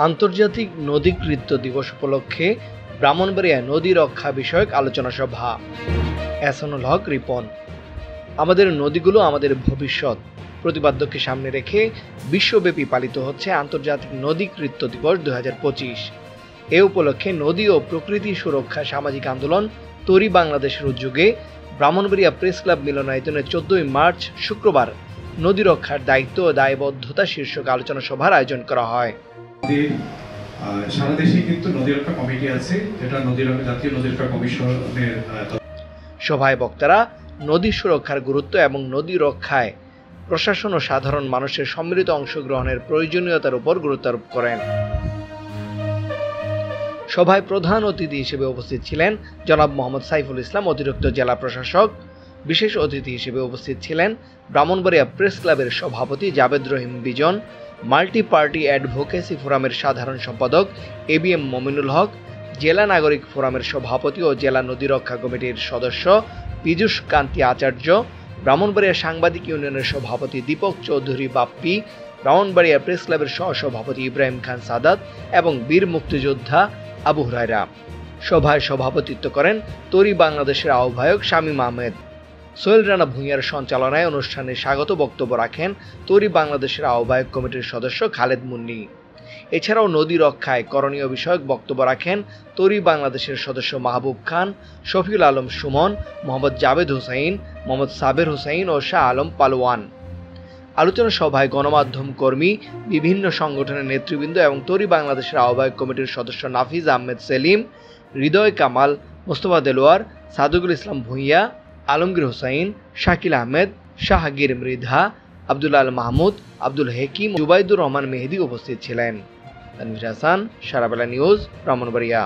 আন্তর্জাতিক নদীকৃত্য দিবস উপলক্ষে ব্রাহ্মণবাড়িয়ায় নদী রক্ষা বিষয়ক আলোচনা সভা। এহসানুল হক রিপন। আমাদের নদীগুলো আমাদের ভবিষ্যৎ প্রতিপাদ্যকে সামনে রেখে বিশ্বব্যাপী পালিত হচ্ছে আন্তর্জাতিক নদীকৃত্য দিবস 2025। এ উপলক্ষে নদী ও প্রকৃতি সুরক্ষা সামাজিক আন্দোলন তরি বাংলাদেশের উদ্যোগে ব্রাহ্মণবাড়িয়া প্রেস ক্লাব মিলনায়তনে 14 মার্চ শুক্রবার নদী রক্ষার দায়িত্ব ও দায়বদ্ধতা শীর্ষক আলোচনা সভার আয়োজন করা হয়। সারা দেশে কিন্তু নদী রক্ষা কমিটি আছে, যেটা জাতীয় নদী রক্ষা কমিশনের। সভায় বক্তারা নদী সুরক্ষার গুরুত্ব এবং নদী রক্ষায় প্রশাসন ও সাধারণ মানুষের সম্মিলিত অংশগ্রহণের প্রয়োজনীয়তার উপর গুরুত্ব আরোপ করেন। সভায় প্রধান অতিথি হিসেবে উপস্থিত ছিলেন জনাব মোহাম্মদ সাইফুল ইসলাম, অতিরিক্ত জেলা প্রশাসক। বিশেষ অতিথি হিসেবে উপস্থিত ছিলেন ব্রাহ্মণবাড়িয়া প্রেস ক্লাবের সভাপতি জাবেদ রহিম বিজন, মাল্টি পার্টি অ্যাডভোকেসি ফোরামের সাধারণ সম্পাদক ABM মমিনুল হক, জেলা নাগরিক ফোরামের সভাপতি ও জেলা নদী রক্ষা কমিটির সদস্য পীযূষ কান্তি আচার্য, ব্রাহ্মণবাড়িয়া সাংবাদিক ইউনিয়নের সভাপতি দীপক চৌধুরী বাপ্পি, ব্রাহ্মণবাড়িয়া প্রেস ক্লাবের সহসভাপতি ইব্রাহিম খান সাদাত এবং বীর মুক্তিযোদ্ধা আবু হুরায়রা। সভায় সভাপতিত্ব করেন তরি বাংলাদেশের আহ্বায়ক শামীম আহমেদ। সোহেল রানা ভূঁইয়ার সঞ্চালনায় অনুষ্ঠানে স্বাগত বক্তব্য রাখেন তরি বাংলাদেশের আহ্বায়ক কমিটির সদস্য খালেদ মুন্নি। এছাড়াও নদী রক্ষায় করণীয় বিষয়ক বক্তব্য রাখেন তরি বাংলাদেশের সদস্য মাহবুব খান, শফিউল আলম সুমন, মোহাম্মদ জাবেদ হুসাইন, মোহাম্মদ সাবের হুসাইন ও শাহ আলম পালোয়ান। আলোচনা সভায় গণমাধ্যম কর্মী, বিভিন্ন সংগঠনের নেতৃবৃন্দ এবং তরি বাংলাদেশের আহ্বায়ক কমিটির সদস্য নাফিজ আহমেদ সেলিম, হৃদয় কামাল, মোস্তফা দেলোয়ার, সাদুকুল ইসলাম ভূঁইয়া, আলমগীর হোসাইন, শাকিল আহমেদ, শাহগীর মৃধা, আব্দুল আল মাহমুদ, আব্দুল হেকিম, জুবাইদুর রহমান মেহেদি উপস্থিত ছিলেন। তানভীর হাসান, সারাবেলা নিউজ, ব্রাহ্মণবাড়িয়া।